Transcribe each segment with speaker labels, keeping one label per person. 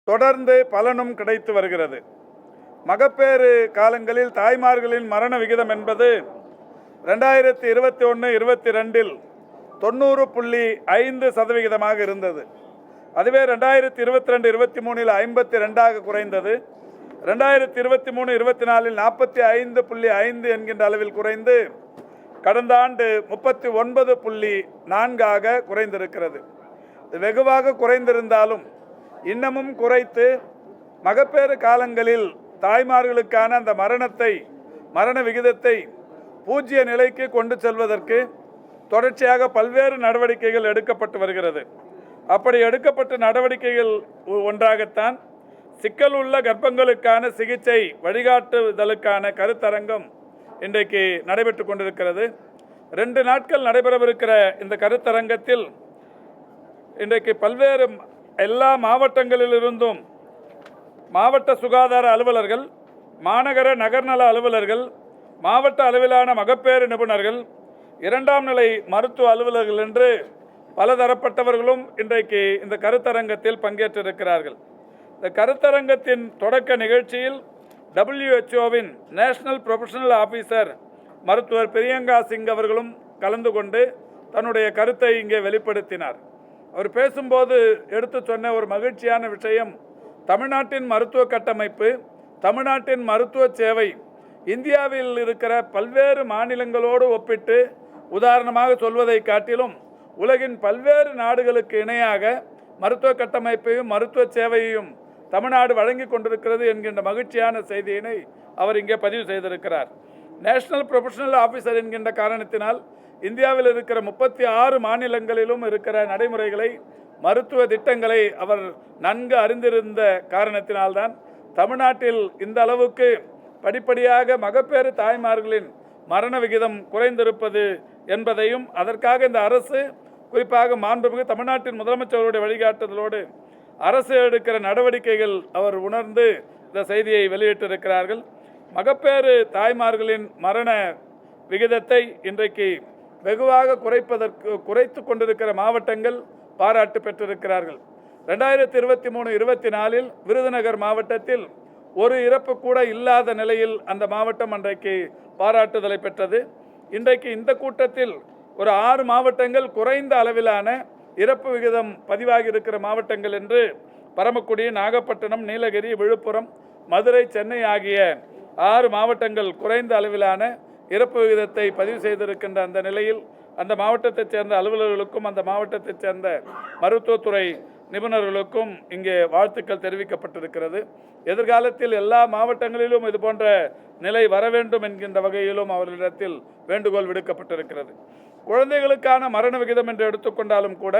Speaker 1: தொடர்ந்து பலனும் கிடைத்து வருகிறது. மகப்பேறு காலங்களில் தாய்மார்களின் மரண விகிதம் என்பது 2021-22 90.5% இருந்தது. அதுவே 2022-23 52 குறைந்தது. 2023-24 45.5 என்கின்ற அளவில் குறைந்து கடந்த ஆண்டு 39.4 குறைந்திருக்கிறது. வெகுவாக குறைந்திருந்தாலும் இன்னமும் குறைத்து மகப்பேறு காலங்களில் தாய்மார்களுக்கான அந்த மரண விகிதத்தை பூஜ்ய நிலைக்கு கொண்டு செல்வதற்கு தொடர்ச்சியாக பல்வேறு நடவடிக்கைகள் எடுக்கப்பட்டு வருகிறது. அப்படி எடுக்கப்பட்ட நடவடிக்கைகள் ஒன்றாகத்தான் சிக்கல் உள்ள கர்ப்பங்களுக்கான சிகிச்சை வழிகாட்டுதலுக்கான கருத்தரங்கம் இன்றைக்கு நடைபெற்று கொண்டிருக்கிறது. 2 நாட்கள் நடைபெறவிருக்கிற இந்த கருத்தரங்கத்தில் இன்றைக்கு பல்வேறு எல்லா மாவட்டங்களிலிருந்தும் மாவட்ட சுகாதார அலுவலர்கள், மாநகர நகர்நல அலுவலர்கள், மாவட்ட அளவிலான மகப்பேறு நிபுணர்கள், 2ஆம் நிலை மருத்துவ அலுவலர்கள் என்று பலதரப்பட்டவர்களும் இன்றைக்கு இந்த கருத்தரங்கத்தில் பங்கேற்றிருக்கிறார்கள். இந்த கருத்தரங்கத்தின் தொடக்க நிகழ்ச்சியில் WHO-வின் நேஷனல் ப்ரொஃபஷனல் ஆஃபீஸர் மருத்துவர் பிரியங்கா சிங் அவர்களும் கலந்து கொண்டு தன்னுடைய கருத்தை இங்கே வெளிப்படுத்தினார். அவர் பேசும்போது எடுத்து சொன்ன ஒரு மகிழ்ச்சியான விஷயம், தமிழ்நாட்டின் மருத்துவ கட்டமைப்பு, தமிழ்நாட்டின் மருத்துவ சேவை இந்தியாவில் இருக்கிற பல்வேறு மாநிலங்களோடு ஒப்பிட்டு உதாரணமாக சொல்வதை காட்டிலும் உலகின் பல்வேறு நாடுகளுக்கு இணையாக மருத்துவ கட்டமைப்பையும் மருத்துவ சேவையையும் தமிழ்நாடு வழங்கி கொண்டிருக்கிறது என்கின்ற மகிழ்ச்சியான செய்தியினை அவர் இங்கே பதிவு செய்திருக்கிறார். நேஷனல் ப்ரொஃபஷனல் ஆஃபீஸர் என்கின்ற காரணத்தினால் இந்தியாவில் இருக்கிற 36 மாநிலங்களிலும் இருக்கிற நடைமுறைகளை, மருத்துவ திட்டங்களை அவர் நன்கு அறிந்திருந்த காரணத்தினால்தான் தமிழ்நாட்டில் இந்த அளவுக்கு படிப்படியாக மகப்பேறு தாய்மார்களின் மரண விகிதம் குறைந்திருப்பது என்பதையும், அதற்காக இந்த அரசு குறிப்பாக மாண்புமிகு தமிழ்நாட்டின் முதலமைச்சருடைய வழிகாட்டுதலோடு அரசு எடுக்கிற நடவடிக்கைகள் அவர் உணர்ந்து இந்த செய்தியை வெளியிட்டிருக்கிறார்கள். மகப்பேறு தாய்மார்களின் மரண விகிதத்தை இன்றைக்கு வெகுவாக குறைத்து கொண்டிருக்கிற மாவட்டங்கள் பாராட்டு பெற்றிருக்கிறார்கள். 2023-24 விருதுநகர் மாவட்டத்தில் ஒரு இறப்பு கூட இல்லாத நிலையில் அந்த மாவட்டம் அன்றைக்கு பாராட்டுதலை பெற்றது. இன்றைக்கு இந்த கூட்டத்தில் ஒரு 6 மாவட்டங்கள் குறைந்த அளவிலான இறப்பு விகிதம் பதிவாகி இருக்கிற மாவட்டங்கள் என்று பரமக்குடி, நாகப்பட்டினம், நீலகிரி, விழுப்புரம், மதுரை, சென்னை ஆகிய 6 மாவட்டங்கள் குறைந்த அளவிலான இறப்பு விகிதத்தை பதிவு செய்திருக்கின்ற அந்த நிலையில் அந்த மாவட்டத்தைச் சேர்ந்த அலுவலர்களுக்கும் அந்த மாவட்டத்தைச் சேர்ந்த மருத்துவத்துறை நிபுணர்களுக்கும் இங்கே வாழ்த்துக்கள் தெரிவிக்கப்பட்டிருக்கிறது. எதிர்காலத்தில் எல்லா மாவட்டங்களிலும் இது போன்ற நிலை வர வேண்டும் என்கின்ற வகையிலும் அவர்களிடத்தில் வேண்டுகோள் விடுக்கப்பட்டிருக்கிறது. குழந்தைகளுக்கான மரண விகிதம் என்று எடுத்துக்கொண்டாலும் கூட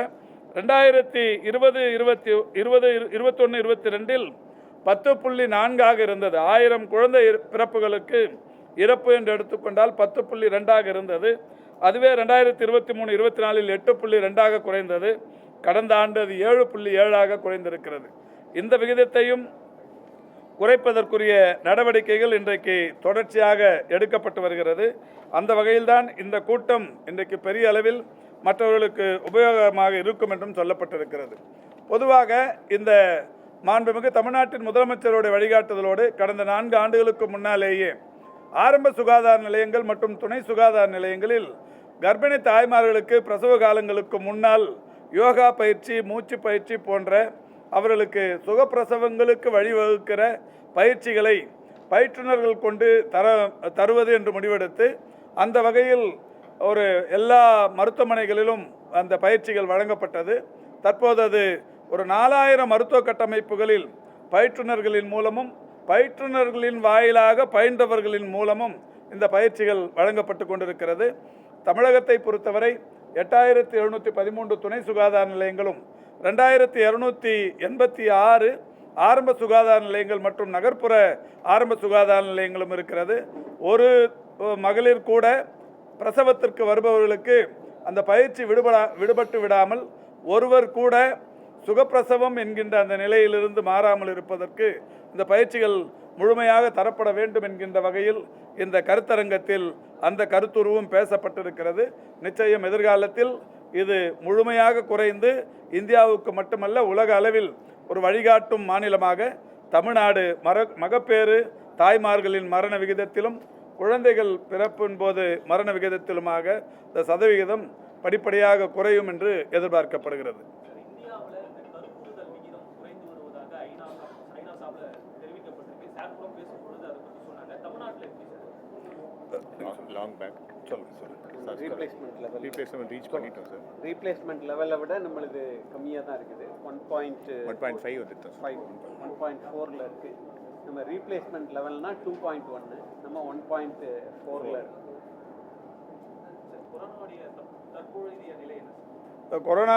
Speaker 1: 2020-21-22 10.4 இருந்தது. 1000 குழந்தை பிறப்புகளுக்கு இறப்பு என்று எடுத்துக்கொண்டால் 10.2 இருந்தது. அதுவே 2023-24 8.2 குறைந்தது. கடந்த ஆண்டு அது 7.7 குறைந்திருக்கிறது. இந்த விகிதத்தையும் குறைப்பதற்குரிய நடவடிக்கைகள் இன்றைக்கு தொடர்ச்சியாக எடுக்கப்பட்டு வருகிறது. அந்த வகையில்தான் இந்த கூட்டம் இன்றைக்கு பெரிய அளவில் மற்றவர்களுக்கு உபயோகமாக இருக்கும் என்றும் சொல்லப்பட்டிருக்கிறது. பொதுவாக இந்த மாண்புமிகு தமிழ்நாட்டின் முதலமைச்சருடைய வழிகாட்டுதலோடு கடந்த 4 ஆண்டுகளுக்கு முன்னாலேயே ஆரம்ப சுகாதார நிலையங்கள் மற்றும் துணை சுகாதார நிலையங்களில் கர்ப்பிணி தாய்மார்களுக்கு பிரசவ காலங்களுக்கு முன்னால் யோகா பயிற்சி, மூச்சு பயிற்சி போன்ற அவர்களுக்கு சுகப்பிரசவங்களுக்கு வழிவகுக்கிற பயிற்சிகளை பயிற்றுனர்கள் கொண்டு தருவது என்று முடிவெடுத்து அந்த வகையில் எல்லா மருத்துவமனைகளிலும் அந்த பயிற்சிகள் வழங்கப்பட்டது. தற்போது அது ஒரு 4000 மருத்துவ கட்டமைப்புகளில் பயிற்றுனர்களின் மூலமும் பயிற்றுனர்களின் வாயிலாக பயின்றவர்களின் மூலமும் இந்த பயிற்சிகள் வழங்கப்பட்டு கொண்டிருக்கிறது. தமிழகத்தை பொறுத்தவரை 8713 துணை சுகாதார நிலையங்களும் 2286 ஆரம்ப சுகாதார நிலையங்கள் மற்றும் நகர்ப்புற ஆரம்ப சுகாதார நிலையங்களும் இருக்கிறது. ஒரு மகளிர் கூட பிரசவத்திற்கு வருபவர்களுக்கு அந்த பயிற்சி விடுபட்டு விடாமல் ஒருவர் கூட சுகப்பிரசவம் என்கின்ற அந்த நிலையிலிருந்து மாறாமல் இருப்பதற்கு இந்த பயிற்சிகள் முழுமையாக தரப்பட வேண்டும் என்கின்ற வகையில் இந்த கருத்தரங்கத்தில் அந்த கருத்துருவும் பேசப்பட்டிருக்கிறது. நிச்சயம் எதிர்காலத்தில் இது முழுமையாக குறைந்து இந்தியாவுக்கு மட்டுமல்ல உலக அளவில் ஒரு வழிகாட்டும் மாநிலமாக தமிழ்நாடு மகப்பேறு தாய்மார்களின் மரண விகிதத்திலும் குழந்தைகள் பிறப்பின் போது மரண விகிதத்திலுமாக இந்த சதவிகிதம் படிப்படியாக குறையும் என்று எதிர்பார்க்கப்படுகிறது.
Speaker 2: ரீப்ளேஸ்மெண்ட் லெவலை விட நம்மளுக்கு கம்மியாக தான் இருக்குது. 1.5 வந்துட்டு 1.4ல் இருக்குது. நம்ம ரீப்ளேஸ்மெண்ட் லெவல்னா 2.1, நம்ம 1.4ல் இருக்கு.
Speaker 1: கொரோனா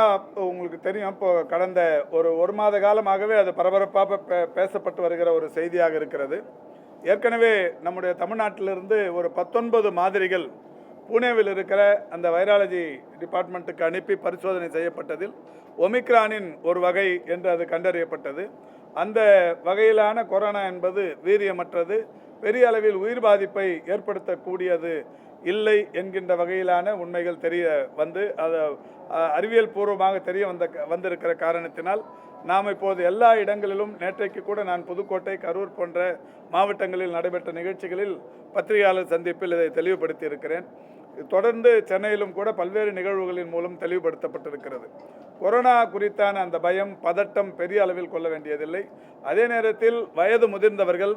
Speaker 1: உங்களுக்கு தெரியும், இப்போ கடந்த ஒரு மாத காலமாகவே அது பரபரப்பாக பேசப்பட்டு வருகிற ஒரு செய்தியாக இருக்கிறது. ஏற்கனவே நம்முடைய தமிழ்நாட்டிலிருந்து ஒரு 19 மாதிரிகள் புனேவில் இருக்கிற அந்த வைராலஜி டிபார்ட்மெண்ட்டுக்கு அனுப்பி பரிசோதனை செய்யப்பட்டதில் ஒமிக்ரானின் ஒரு வகை என்று அது கண்டறியப்பட்டது. அந்த வகையிலான கொரோனா என்பது வீரியமற்றது, பெரிய அளவில் உயிர் பாதிப்பை ஏற்படுத்தக்கூடியது இல்லை என்கின்ற வகையிலான உண்மைகள் தெரிய வந்து அது அறிவியல் பூர்வமாக தெரிய வந்திருக்கிற காரணத்தினால் நாம் இப்போது எல்லா இடங்களிலும், நேற்றைக்கு கூட நான் புதுக்கோட்டை, கரூர் போன்ற மாவட்டங்களில் நடைபெற்ற நிகழ்ச்சிகளில் பத்திரிகையாளர் சந்திப்பில் இதை தெளிவுபடுத்தி இருக்கிறேன். தொடர்ந்து சென்னையிலும் கூட பல்வேறு நிகழ்வுகளின் மூலம் தெளிவுபடுத்தப்பட்டிருக்கிறது. கொரோனா குறித்தான அந்த பயம், பதட்டம் பெரிய அளவில் கொள்ள வேண்டியதில்லை. அதே நேரத்தில் வயது முதிர்ந்தவர்கள்,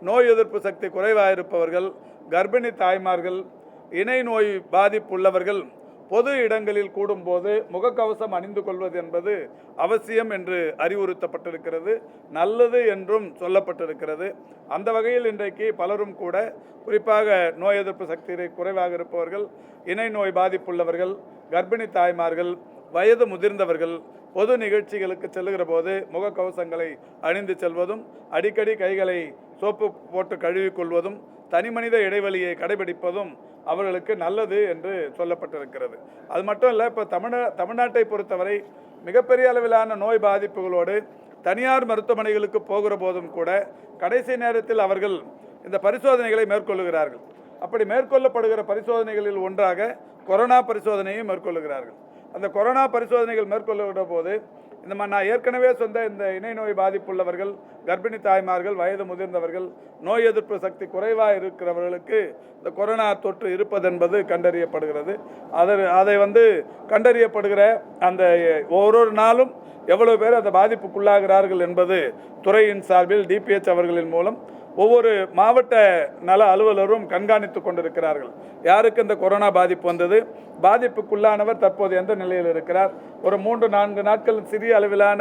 Speaker 1: நோய் எதிர்ப்பு சக்தி குறைவாக இருப்பவர்கள், கர்ப்பிணி தாய்மார்கள், இணை நோய் பாதிப்புள்ளவர்கள் பொது இடங்களில் கூடும்போது முகக்கவசம் அணிந்து கொள்வது என்பது அவசியம் என்று அறிவுறுத்தப்பட்டிருக்கிறது. நல்லது என்றும் சொல்லப்பட்டிருக்கிறது. அந்த வகையில் இன்றைக்கு பலரும் கூட, குறிப்பாக நோய் எதிர்ப்பு சக்தி குறைவாக இருப்பவர்கள், இணை நோய் பாதிப்புள்ளவர்கள், கர்ப்பிணி தாய்மார்கள், வயது முதிர்ந்தவர்கள் பொது நிகழ்ச்சிகளுக்கு செல்லுகிற போது முகக்கவசங்களை அணிந்து செல்வதும், அடிக்கடி கைகளை சோப்பு போட்டு கழுவிக்கொள்வதும், தனிமனித இடைவெளியை கடைபிடிப்பதும் அவர்களுக்கு நல்லது என்று சொல்லப்பட்டிருக்கிறது. அது மட்டும் இல்லை, இப்போ தமிழ்நாட்டை பொறுத்தவரை மிகப்பெரிய அளவிலான நோய் பாதிப்புகளோடு தனியார் மருத்துவமனைகளுக்கு போகிற போதும் கூட கடைசி நேரத்தில் அவர்கள் இந்த பரிசோதனைகளை மேற்கொள்ளுகிறார்கள். அப்படி மேற்கொள்ளப்படுகிற பரிசோதனைகளில் ஒன்றாக கொரோனா பரிசோதனையை மேற்கொள்ளுகிறார்கள். அந்த கொரோனா பரிசோதனைகள் மேற்கொள்ளுகிற போது நான் ஏற்கனவே சொன்ன இந்த இணை நோய் பாதிப்புள்ளவர்கள், கர்ப்பிணி தாய்மார்கள், வயது முதிர்ந்தவர்கள், நோய் எதிர்ப்பு சக்தி குறைவாக இருக்கிறவர்களுக்கு இந்த கொரோனா தொற்று இருப்பதென்பது கண்டறியப்படுகிறது. அதை கண்டறியப்படுகிற அந்த ஒரு நாளும் எவ்வளவு பேர் அந்த பாதிப்புக்குள்ளாகிறார்கள் என்பது துறையின் சார்பில் டிபிஹெச் அவர்களின் மூலம் ஒவ்வொரு மாவட்ட நல அலுவலரும் கண்காணித்து கொண்டிருக்கிறார்கள். யாருக்கு இந்த கொரோனா பாதிப்பு வந்தது, பாதிப்புக்குள்ளானவர் தற்போது எந்த நிலையில் இருக்கிறார், ஒரு 3-4 நாட்கள் சிறிய அளவிலான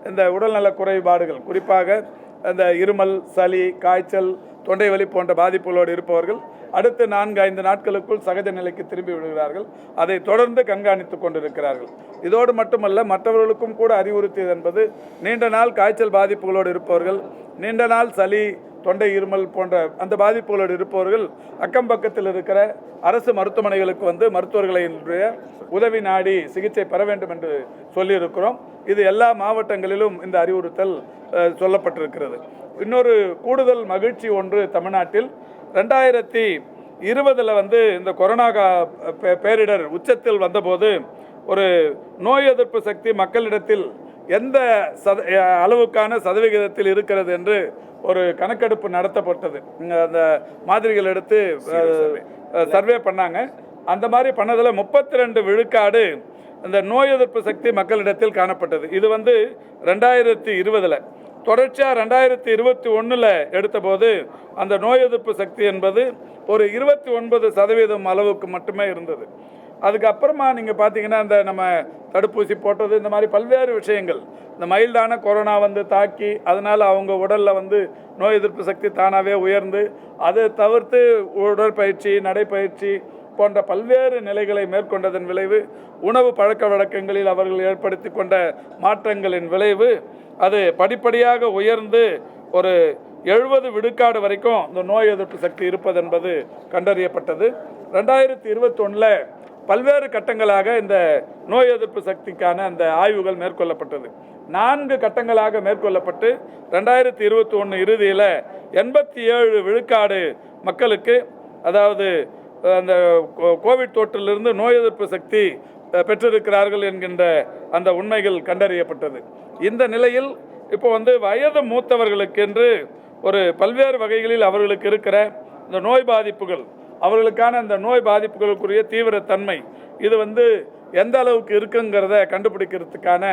Speaker 1: இந்த உடல்நல குறைபாடுகள், குறிப்பாக இந்த இருமல், சளி, காய்ச்சல், தொண்டை வலி போன்ற பாதிப்புகளோடு இருப்பவர்கள் அடுத்து 4-5 நாட்களுக்குள் சகஜ நிலைக்கு திரும்பி விடுகிறார்கள். அதை தொடர்ந்து கண்காணித்து கொண்டிருக்கிறார்கள். இதோடு மட்டுமல்ல, மற்றவர்களுக்கும் கூட அறிவுறுத்தியது என்பது, நீண்ட நாள் காய்ச்சல் பாதிப்புகளோடு இருப்பவர்கள், நீண்ட நாள் சளி, தொண்டை இருமல் போன்ற அந்த பாதிப்புகளோடு இருப்பவர்கள் அக்கம் பக்கத்தில் இருக்கிற அரசு மருத்துவமனைகளுக்கு மருத்துவர்களினுடைய உதவி நாடி சிகிச்சை பெற வேண்டும் என்று சொல்லியிருக்கிறோம். இது எல்லா மாவட்டங்களிலும் இந்த அறிவுறுத்தல் சொல்லப்பட்டிருக்கிறது. இன்னொரு கூடுதல் மகிழ்ச்சி ஒன்று, தமிழ்நாட்டில் 2020 இந்த கொரோனா பேரிடர் உச்சத்தில் வந்தபோது ஒரு நோய் எதிர்ப்பு சக்தி மக்களிடத்தில் எந்த அளவுக்கான சதவிகிதத்தில் இருக்கிறது என்று ஒரு கணக்கெடுப்பு நடத்தப்பட்டது. அந்த மாதிரிகள் எடுத்து சர்வே பண்ணாங்க. அந்த மாதிரி பண்ணதில் 32 விழுக்காடு இந்த நோய் எதிர்ப்பு சக்தி மக்களிடத்தில் காணப்பட்டது. இது 2020. தொடர்ச்சியாக 2021 எடுத்தபோது அந்த நோய் எதிர்ப்பு சக்தி என்பது ஒரு 29% அளவுக்கு மட்டுமே இருந்தது. அதுக்கப்புறமா நீங்கள் பார்த்தீங்கன்னா, இந்த நம்ம தடுப்பூசி போட்டது, இந்த மாதிரி பல்வேறு விஷயங்கள், இந்த மைல்டான கொரோனா தாக்கி அதனால் அவங்க உடலில் நோய் எதிர்ப்பு சக்தி தானாகவே உயர்ந்து, அதை தவிர்த்து உடற்பயிற்சி, நடைப்பயிற்சி போன்ற பல்வேறு நிலைகளை மேற்கொண்டதன் விளைவு, உணவு பழக்க வழக்கங்களில் அவர்கள் ஏற்படுத்தி கொண்ட மாற்றங்களின் விளைவு, அது படிப்படியாக உயர்ந்து ஒரு 70 விழுக்காடு வரைக்கும் இந்த நோய் எதிர்ப்பு சக்தி இருப்பதென்பது கண்டறியப்பட்டது. 2021 பல்வேறு கட்டங்களாக இந்த நோய் எதிர்ப்பு சக்திக்கான அந்த ஆய்வுகள் மேற்கொள்ளப்பட்டது. 4 கட்டங்களாக மேற்கொள்ளப்பட்டு 2021 இறுதியில் 87 விழுக்காடு மக்களுக்கு, அதாவது அந்த கோவிட் தொற்றிலிருந்து நோய் எதிர்ப்பு சக்தி பெற்றிருக்கிறார்கள் என்கின்ற அந்த உண்மைகள் கண்டறியப்பட்டது. இந்த நிலையில் இப்போ வயது மூத்தவர்களுக்கென்று ஒரு பல்வேறு வகைகளில் அவர்களுக்கு இருக்கிற இந்த நோய் பாதிப்புகள், அவர்களுக்கான இந்த நோய் பாதிப்புகளுக்குரிய தீவிரத்தன்மை இது எந்த அளவுக்கு இருக்குங்கிறத கண்டுபிடிக்கிறதுக்கான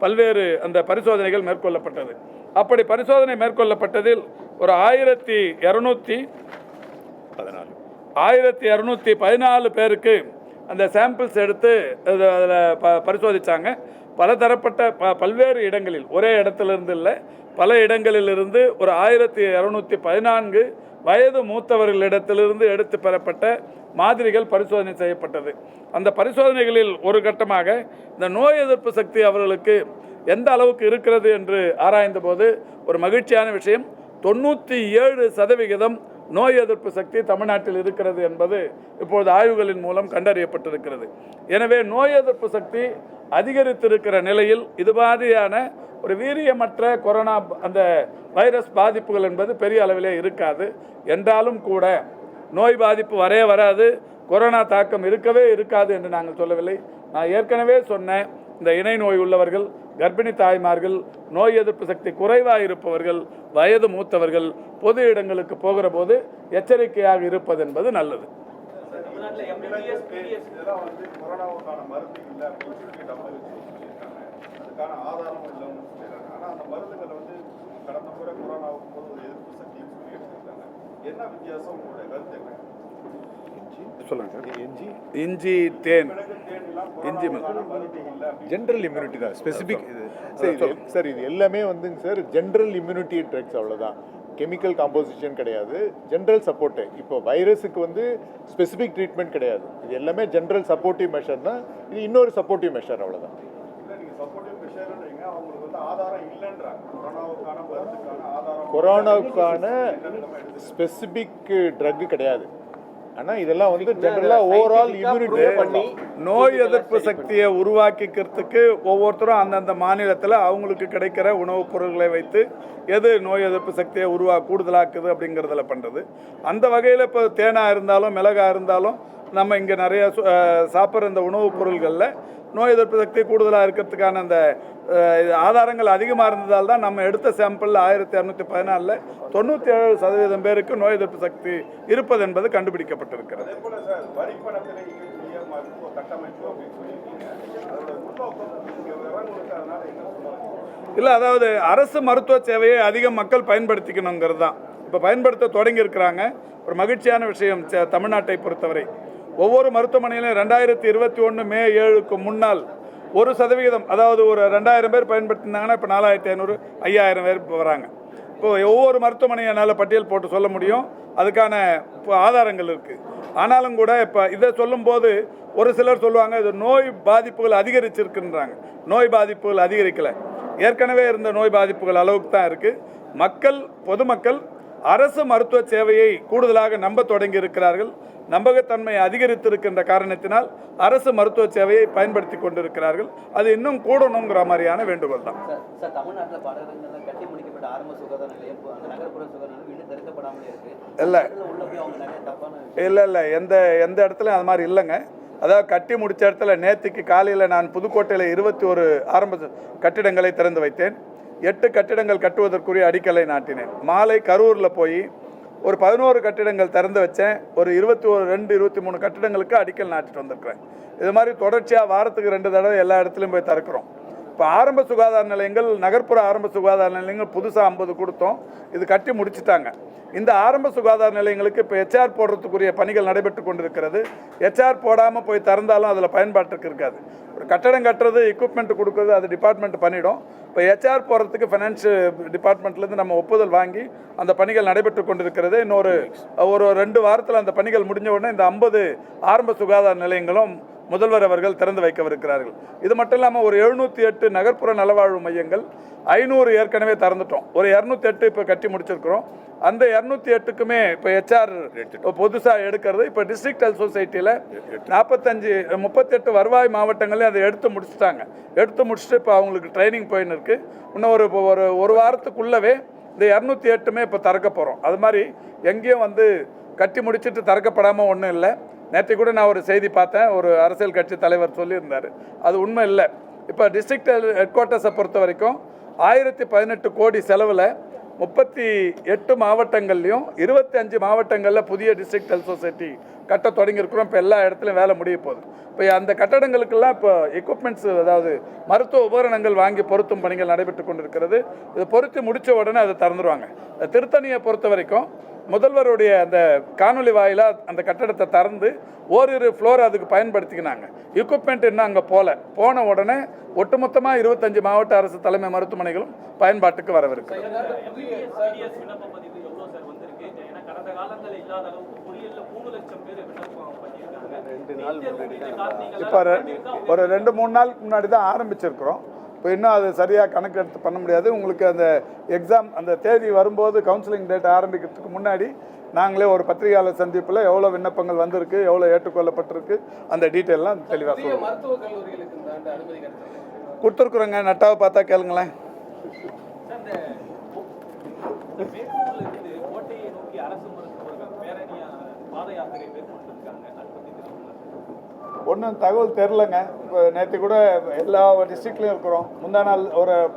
Speaker 1: பல்வேறு அந்த பரிசோதனைகள் மேற்கொள்ளப்பட்டது. அப்படி பரிசோதனை மேற்கொள்ளப்பட்டதில் ஒரு 1214 பேருக்கு அந்த சாம்பிள்ஸ் எடுத்து அதில் பரிசோதித்தாங்க. பலதரப்பட்ட பல்வேறு இடங்களில், ஒரே இடத்திலிருந்து இல்லை, பல இடங்களிலிருந்து ஒரு 1214 வயது மூத்தவர்களிடத்திலிருந்து எடுத்து பெறப்பட்ட மாதிரிகள் பரிசோதனை செய்யப்பட்டது. அந்த பரிசோதனைகளில் ஒரு கட்டமாக இந்த நோய் எதிர்ப்பு சக்தி அவர்களுக்கு எந்த அளவுக்கு இருக்கிறது என்று ஆராய்ந்த போது ஒரு மகிழ்ச்சியான விஷயம், 97% நோய் எதிர்ப்பு சக்தி தமிழ்நாட்டில் இருக்கிறது என்பது இப்பொழுது ஆய்வுகளின் மூலம் கண்டறியப்பட்டிருக்கிறது. எனவே நோய் எதிர்ப்பு சக்தி அதிகரித்திருக்கிற நிலையில் இது மாதிரியான ஒரு வீரியமற்ற கொரோனா அந்த வைரஸ் பாதிப்புகள் என்பது பெரிய அளவிலே இருக்காது. என்றாலும் கூட நோய் பாதிப்பு வராது, கொரோனா தாக்கம் இருக்கவே இருக்காது என்று நாங்கள் சொல்லவில்லை. நான் ஏற்கனவே சொன்னேன், இந்த இணை நோய் உள்ளவர்கள், கர்ப்பிணி தாய்மார்கள், நோய் எதிர்ப்பு சக்தி குறைவாக இருப்பவர்கள், வயது மூத்தவர்கள் பொது இடங்களுக்கு போகிற போது எச்சரிக்கையாக இருப்பது என்பது நல்லது. இஞ்சி, தேன், இஞ்சி
Speaker 3: ஜென்ரல் இம்யூனிட்டி தான், ஸ்பெசிபிக் சார். இது எல்லாமே சார் ஜென்ரல் இம்யூனிட்டி ட்ரக்ஸ், அவ்வளோதான். கெமிக்கல் காம்போசிஷன் கிடையாது, ஜென்ரல் சப்போர்ட்டு. இப்போ வைரஸுக்கு ஸ்பெசிபிக் ட்ரீட்மெண்ட் கிடையாது, இது எல்லாமே ஜென்ரல் சப்போர்ட்டிவ் மெஷர் தான். இது இன்னொரு சப்போர்ட்டிவ் மெஷர், அவ்வளோதான். கொரோனாவுக்கான ஸ்பெசிபிக் ட்ரக் கிடையாது. ஆனால் இதெல்லாம் ஜென்ரலாக ஓவரால் இம்யூனிட்டி பண்ணி
Speaker 1: நோய் எதிர்ப்பு சக்தியை உருவாக்கிக்கிறதுக்கு ஒவ்வொருத்தரும் அந்தந்த மாநிலத்தில் அவங்களுக்கு கிடைக்கிற உணவுப் பொருட்களை வைத்து எது நோய் எதிர்ப்பு சக்தியை கூடுதலாக்குது அப்படிங்கிறதுல பண்ணுறது. அந்த வகையில் இப்போ தேனாக இருந்தாலும் மிளகாக இருந்தாலும் நம்ம இங்கே நிறைய சாப்பிட்ற இந்த உணவுப் பொருள்களில் நோய் எதிர்ப்பு சக்தி கூடுதலாக இருக்கிறதுக்கான அந்த ஆதாரங்கள் அதிகமாக இருந்ததால் தான் நம்ம எடுத்த சாம்பிளில் 1214 97% பேருக்கு நோய் எதிர்ப்பு சக்தி இருப்பது என்பது கண்டுபிடிக்கப்பட்டிருக்கிறது. இல்லை, அதாவது அரசு மருத்துவ சேவையை அதிகம் மக்கள் பயன்படுத்திக்கணுங்கிறது தான் இப்போ பயன்படுத்த தொடங்கி இருக்கிறாங்க. ஒரு மகிழ்ச்சியான விஷயம் தமிழ்நாட்டை பொறுத்தவரை. ஒவ்வொரு மருத்துவமனையிலும் 2021 மே 7க்கு முன்னால் 1%, அதாவது ஒரு 2000 பேர் பயன்படுத்தினாங்கன்னா இப்போ 4500 5000 பேர் வராங்க. இப்போ ஒவ்வொரு மருத்துவமனையை என்னால் பட்டியல் போட்டு சொல்ல முடியும், அதுக்கான ஆதாரங்கள் இருக்குது. ஆனாலும் கூட இப்போ இதை சொல்லும்போது ஒரு சிலர் சொல்லுவாங்க இது நோய் பாதிப்புகள் அதிகரிச்சிருக்குன்றாங்க. நோய் பாதிப்புகள் அதிகரிக்கலை, ஏற்கனவே இருந்த நோய் பாதிப்புகள் அளவுக்கு தான் இருக்குது. பொதுமக்கள் அரசு மருத்துவ சேவையை கூடுதலாக நம்ப தொடங்கி இருக்கிறார்கள். நம்பகத்தன்மை அதிகரித்திருக்கின்ற காரணத்தினால் அரசு மருத்துவ சேவையை பயன்படுத்தி கொண்டிருக்கிறார்கள். அது இன்னும் கூடணுங்கிற மாதிரியான வேண்டுகோள் தான்.
Speaker 4: தமிழ்நாட்டில் பல இடங்களில் கட்டி முடிக்கப்பட்ட ஆரம்ப சுகாதார நிலையம், அந்த நகர்ப்புற சுகாதார நிலையம் இன்னும் திறக்கப்படாமல் இருக்கு.
Speaker 1: இல்லை, எந்த இடத்துலையும் அது மாதிரி இல்லைங்க. அதாவது கட்டி முடித்த இடத்துல நேற்றுக்கு காலையில் நான் புதுக்கோட்டையில் 21 ஆரம்ப கட்டிடங்களை திறந்து வைத்தேன். 8 கட்டிடங்கள் கட்டுவதற்குரிய அடிக்கலை நாட்டினேன். மாலை கரூரில் போய் ஒரு 11 கட்டிடங்கள் திறந்து வச்சேன். ஒரு 23 கட்டிடங்களுக்கு அடிக்கல் நாட்டிட்டு வந்திருக்கிறேன். இது மாதிரி தொடர்ச்சியாக வாரத்துக்கு 2 தடவை எல்லா இடத்துலையும் போய் திறக்கிறோம். இப்போ ஆரம்ப சுகாதார நிலையங்கள், நகர்ப்புற ஆரம்ப சுகாதார நிலையங்கள் புதுசாக 50 கொடுத்தோம், இது கட்டி முடிச்சுட்டாங்க. இந்த ஆரம்ப சுகாதார நிலையங்களுக்கு இப்போ HR போடுறதுக்குரிய பணிகள் நடைபெற்று கொண்டிருக்கிறது. HR போடாமல் போய் திறந்தாலும் அதில் பயன்பாட்டுக்கு இருக்காது. ஒரு கட்டடம் கட்டுறது, எக்யூப்மெண்ட் கொடுக்குறது அது டிபார்ட்மெண்ட் பண்ணிடும். இப்போ HR போடுறதுக்கு ஃபைனான்ஸ் டிபார்ட்மெண்ட்லேருந்து நம்ம ஒப்புதல் வாங்கி அந்த பணிகள் நடைபெற்று கொண்டிருக்கிறது. இன்னொரு 2 வாரத்தில் அந்த பணிகள் முடிஞ்ச உடனே இந்த 50 ஆரம்ப சுகாதார நிலையங்களும் முதல்வர் அவர்கள் திறந்து வைக்கவிருக்கிறார்கள். இது மட்டும் இல்லாமல் ஒரு 708 நகர்ப்புற நலவாழ்வு மையங்கள், 500 ஏற்கனவே திறந்துட்டோம். ஒரு 208 இப்போ கட்டி முடிச்சிருக்கிறோம். அந்த 208க்குமே இப்போ HR புதுசாக எடுக்கிறது. இப்போ டிஸ்ட்ரிக்ட் ஹெல்த் சொசைட்டியில் 38 வருவாய் மாவட்டங்களையும் அதை எடுத்து முடிச்சுட்டாங்க. எடுத்து முடிச்சுட்டு இப்போ அவங்களுக்கு ட்ரைனிங் போயின்னு இருக்குது. இன்னும் ஒரு வாரத்துக்குள்ளவே இந்த 208மே இப்போ திறக்க போகிறோம். அது மாதிரி எங்கேயும் கட்டி முடிச்சுட்டு திறக்கப்படாமல் ஒன்றும் இல்லை. நேற்று கூட நான் ஒரு செய்தி பார்த்தேன், ஒரு அரசியல் கட்சி தலைவர் சொல்லியிருந்தார், அது உண்மை இல்லை. இப்போ டிஸ்ட்ரிக்ட் ஹெட் குவார்ட்டர்ஸை பொறுத்த வரைக்கும் 1018 கோடி செலவில் 38 மாவட்டங்கள்லையும் 25 மாவட்டங்களில் புதிய டிஸ்ட்ரிக்ட் ஹெல்த் சொசைட்டி கட்ட தொடங்கியிருக்கிறோம். இப்போ எல்லா இடத்துலையும் வேலை முடிய போகுது. இப்போ அந்த கட்டடங்களுக்கெல்லாம் இப்போ எக்யூப்மெண்ட்ஸ், அதாவது மருத்துவ உபகரணங்கள் வாங்கி பொருத்தும் பணிகள் நடைபெற்று கொண்டிருக்கிறது. இது பொருத்தி முடித்த உடனே அதை திறந்துருவாங்க. திருத்தணியை பொறுத்த வரைக்கும் முதல்வருடைய அந்த காணொலி வாயிலாக அந்த கட்டடத்தை திறந்து ஓரிரு ஃப்ளோர் அதுக்கு பயன்படுத்திக்கினாங்க. எக்யூப்மெண்ட் இன்னும் அங்கே போன உடனே ஒட்டுமொத்தமாக 25 மாவட்ட அரசு தலைமை மருத்துவமனைகளும் பயன்பாட்டுக்கு வரவிருக்கு. இப்போ ஒரு 2-3 நாளுக்கு முன்னாடி தான் ஆரம்பிச்சிருக்கிறோம். இப்போ இன்னும் அது சரியாக கணக்கு எடுத்து பண்ண முடியாது. உங்களுக்கு அந்த எக்ஸாம் அந்த தேதி வரும்போது கவுன்சிலிங் டேட் ஆரம்பிக்கிறதுக்கு முன்னாடி நாங்களே ஒரு பத்திரிகையாளர் சந்திப்பில் எவ்வளோ விண்ணப்பங்கள் வந்திருக்கு, எவ்வளோ ஏற்றுக்கொள்ளப்பட்டிருக்கு, அந்த டீட்டெயிலாம் தெளிவாக சொல்லுவோம்.
Speaker 5: மருத்துவக் கல்லூரிகளுக்கு இந்த ஆண்டு அனுமதி
Speaker 1: கொடுத்துருக்குறோங்க. நட்டாவை பார்த்தா கேளுங்களேன். ஒன்றும் தகவல் தெரிலங்க. இப்போ நேற்று கூட எல்லா டிஸ்ட்ரிக்ட்லையும் இருக்கிறோம். முந்தா நாள்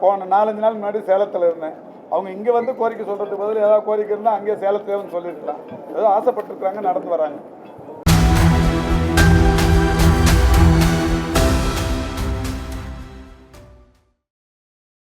Speaker 1: போன 4-5 நாள் முன்னாடி சேலத்தில் இருந்தேன். அவங்க இங்கே வந்து கோரிக்கை சொல்கிறதுக்கு பதில் ஏதாவது கோரிக்கை இருந்தால் அங்கேயே சேலத்தில் வந்து சொல்லியிருக்கலாம். ஏதோ ஆசைப்பட்டுருக்குறாங்க, நடந்து வராங்க.